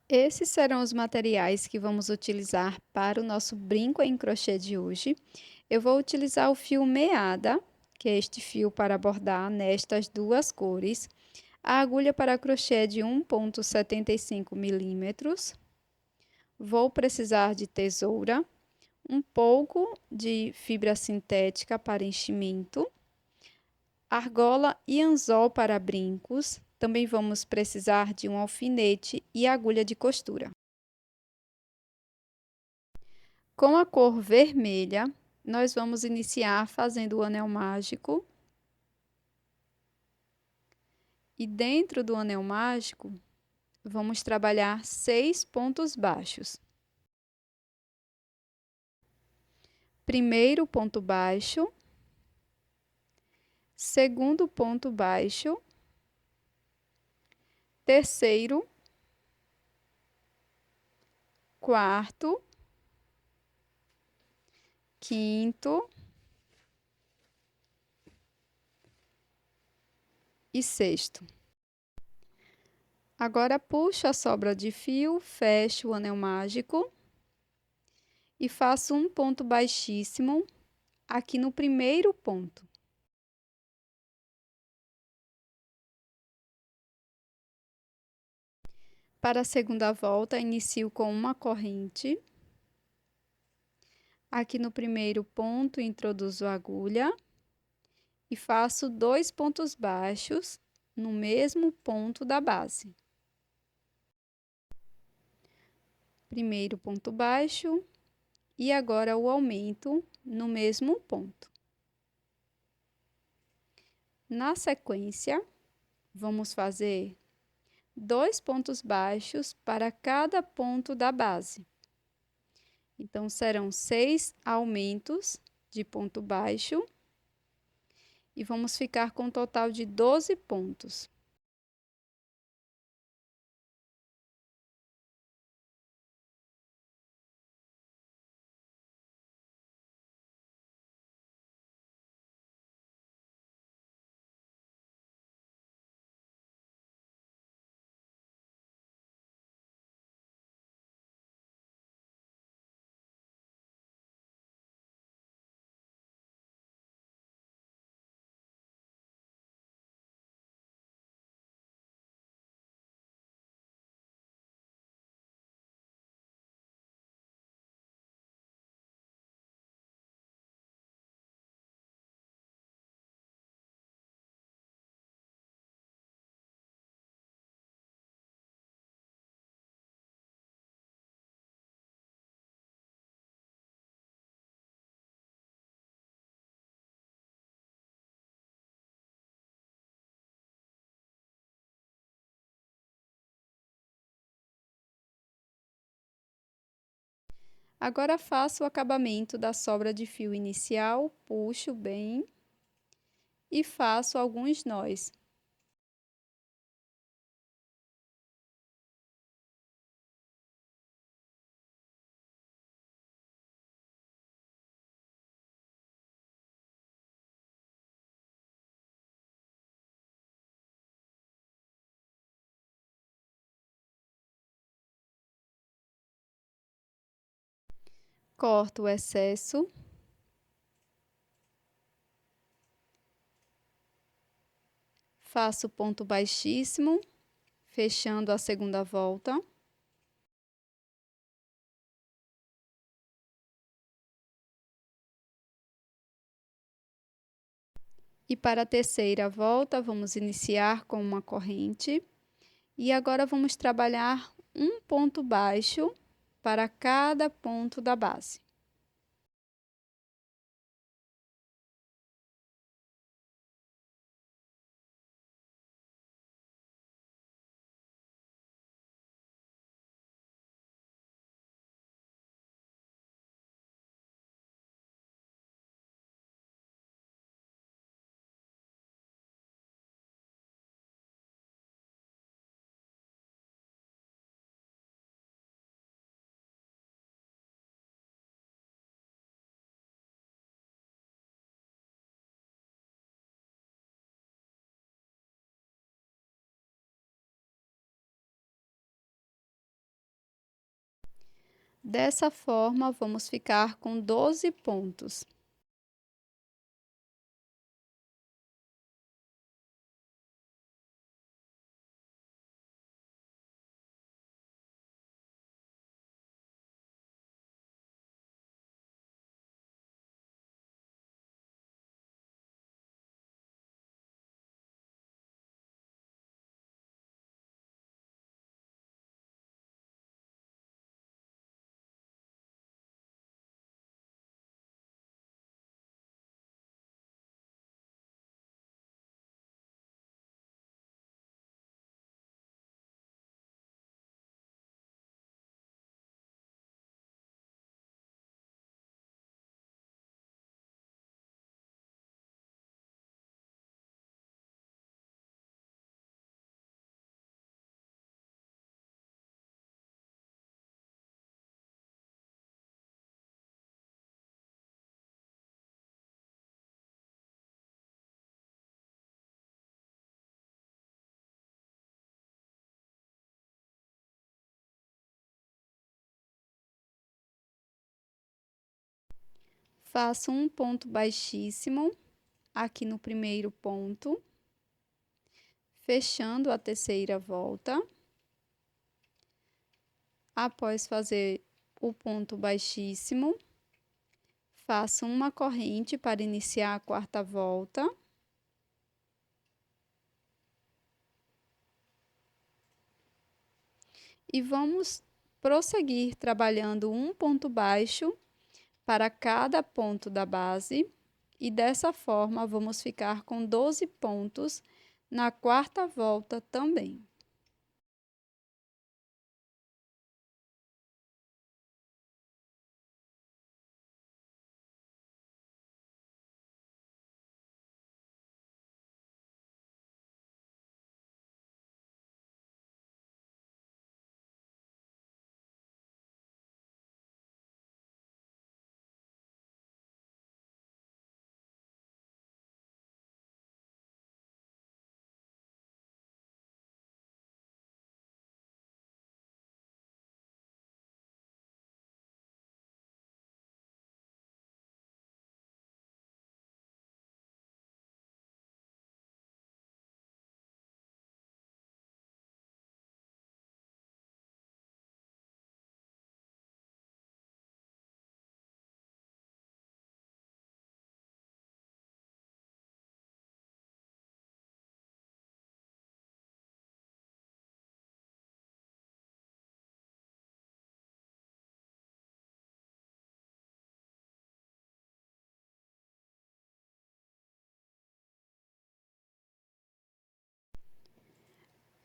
Esses serão os materiais que vamos utilizar para o nosso brinco em crochê de hoje. Eu vou utilizar o fio meada, que é este fio para bordar nestas duas cores, a agulha para crochê de 1,75 milímetros. Vou precisar de tesoura, um pouco de fibra sintética para enchimento, argola e anzol para brincos. Também vamos precisar de um alfinete e agulha de costura. Com a cor vermelha, nós vamos iniciar fazendo o anel mágico. E dentro do anel mágico, vamos trabalhar 6 pontos baixos. Primeiro ponto baixo, segundo ponto baixo, terceiro, quarto, quinto e sexto. Agora, puxo a sobra de fio, fecho o anel mágico e faço um ponto baixíssimo aqui no primeiro ponto. Para a segunda volta, inicio com uma corrente. Aqui no primeiro ponto, introduzo a agulha e faço 2 pontos baixos no mesmo ponto da base. Primeiro ponto baixo e agora o aumento no mesmo ponto. Na sequência, vamos fazer 2 pontos baixos para cada ponto da base. Então, serão 6 aumentos de ponto baixo e vamos ficar com um total de 12 pontos. Agora, faço o acabamento da sobra de fio inicial, puxo bem e faço alguns nós. Corto o excesso. Faço ponto baixíssimo, fechando a segunda volta. E para a terceira volta, vamos iniciar com uma corrente. E agora vamos trabalhar um ponto baixo para cada ponto da base. Dessa forma, vamos ficar com 12 pontos. Faço um ponto baixíssimo aqui no primeiro ponto, fechando a terceira volta. Após fazer o ponto baixíssimo, faço uma corrente para iniciar a quarta volta. E vamos prosseguir trabalhando um ponto baixo para cada ponto da base, e dessa forma vamos ficar com 12 pontos na quarta volta também.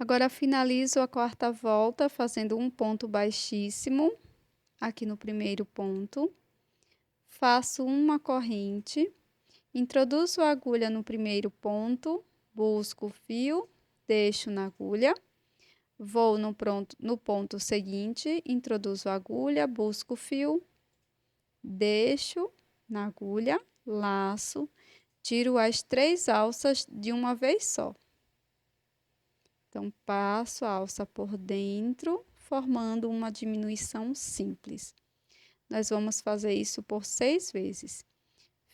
Agora finalizo a quarta volta fazendo um ponto baixíssimo aqui no primeiro ponto. Faço uma corrente, introduzo a agulha no primeiro ponto, busco o fio, deixo na agulha, vou no ponto seguinte, introduzo a agulha, busco o fio, deixo na agulha, laço, tiro as 3 alças de uma vez só. Então, passo a alça por dentro, formando uma diminuição simples. Nós vamos fazer isso por 6 vezes.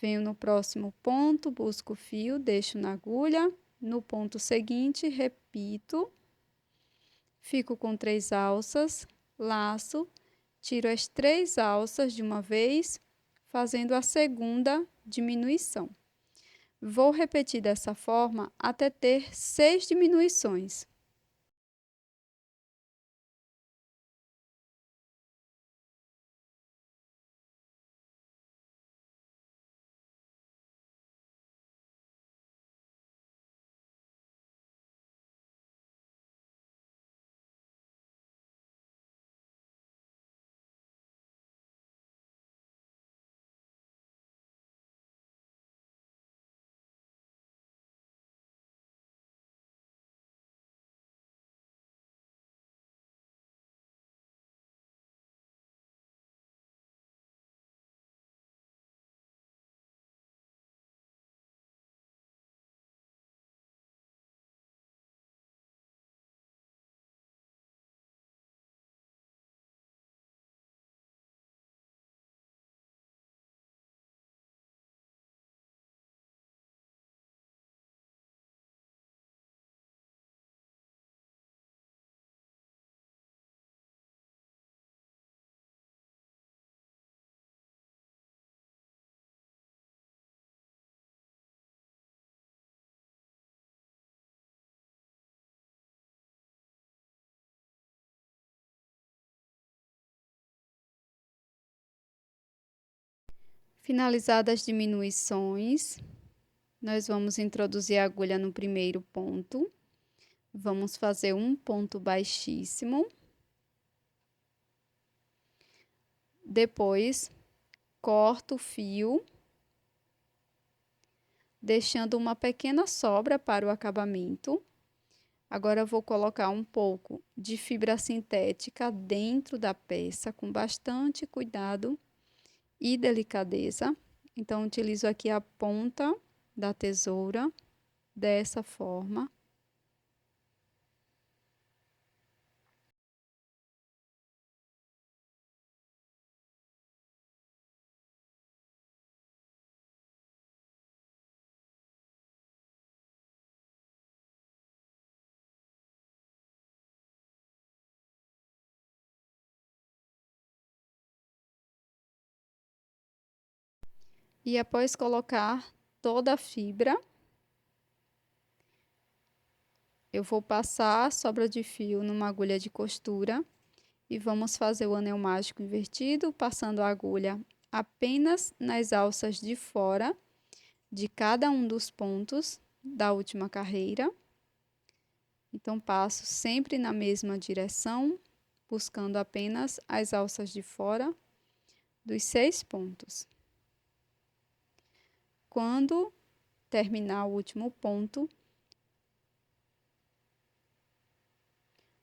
Venho no próximo ponto, busco o fio, deixo na agulha. No ponto seguinte, repito. Fico com 3 alças, laço, tiro as 3 alças de uma vez, fazendo a segunda diminuição. Vou repetir dessa forma até ter 6 diminuições. Finalizadas as diminuições, nós vamos introduzir a agulha no primeiro ponto. Vamos fazer um ponto baixíssimo. Depois, corto o fio, deixando uma pequena sobra para o acabamento. Agora, eu vou colocar um pouco de fibra sintética dentro da peça, com bastante cuidado e delicadeza. Então, utilizo aqui a ponta da tesoura, dessa forma. E após colocar toda a fibra, eu vou passar a sobra de fio numa agulha de costura e vamos fazer o anel mágico invertido, passando a agulha apenas nas alças de fora de cada um dos pontos da última carreira. Então, passo sempre na mesma direção, buscando apenas as alças de fora dos 6 pontos. Quando terminar o último ponto,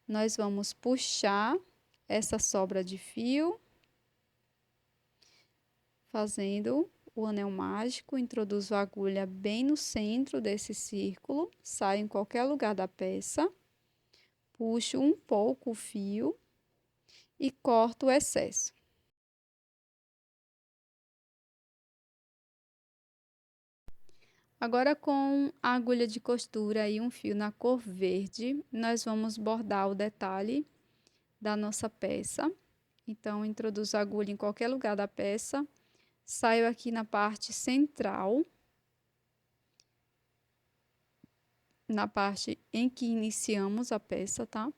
nós vamos puxar essa sobra de fio, fazendo o anel mágico, introduzo a agulha bem no centro desse círculo, saio em qualquer lugar da peça, puxo um pouco o fio e corto o excesso. Agora, com a agulha de costura e um fio na cor verde, nós vamos bordar o detalhe da nossa peça. Então, introduzo a agulha em qualquer lugar da peça, saio aqui na parte central, na parte em que iniciamos a peça, tá?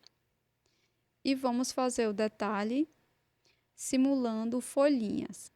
E vamos fazer o detalhe simulando folhinhas.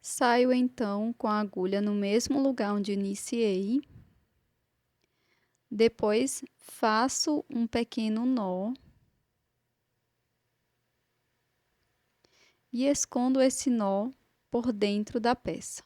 Saio então com a agulha no mesmo lugar onde iniciei. Depois, faço um pequeno nó e escondo esse nó por dentro da peça.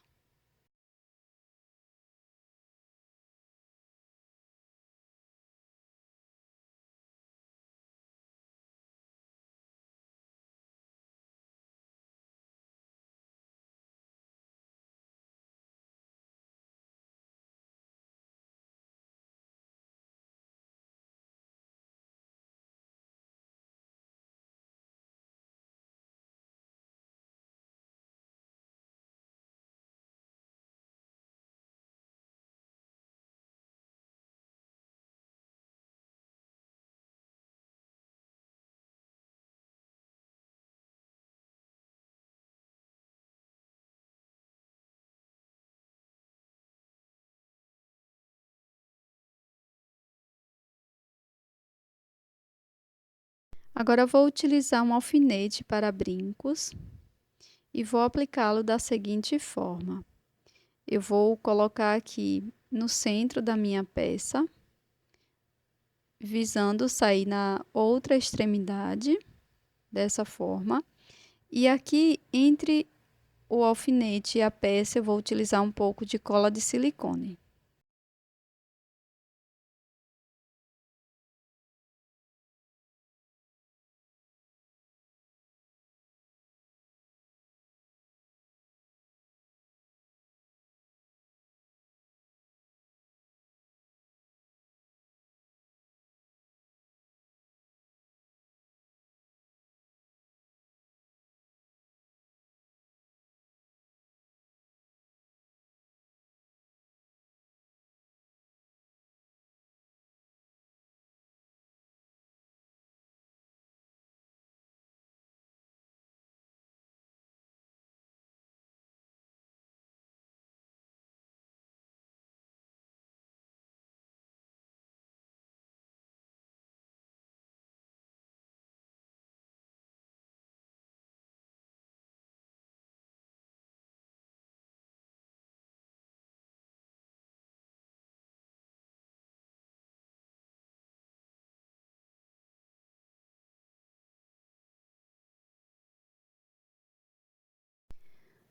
Agora eu vou utilizar um alfinete para brincos e vou aplicá-lo da seguinte forma. Eu vou colocar aqui no centro da minha peça, visando sair na outra extremidade, dessa forma. E aqui entre o alfinete e a peça eu vou utilizar um pouco de cola de silicone.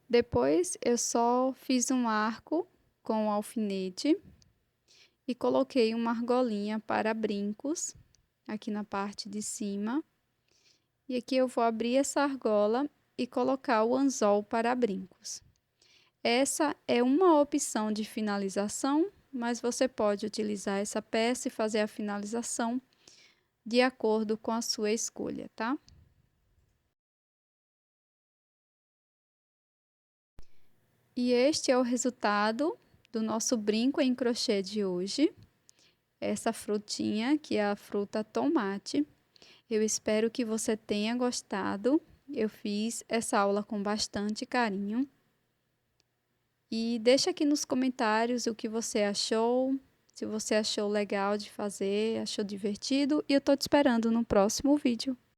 Depois eu só fiz um arco com o alfinete e coloquei uma argolinha para brincos aqui na parte de cima. E aqui eu vou abrir essa argola e colocar o anzol para brincos. Essa é uma opção de finalização, mas você pode utilizar essa peça e fazer a finalização de acordo com a sua escolha, tá? E este é o resultado do nosso brinco em crochê de hoje. Essa frutinha, que é a fruta tomate. Eu espero que você tenha gostado. Eu fiz essa aula com bastante carinho. E deixa aqui nos comentários o que você achou, se você achou legal de fazer, achou divertido. E eu tô te esperando no próximo vídeo.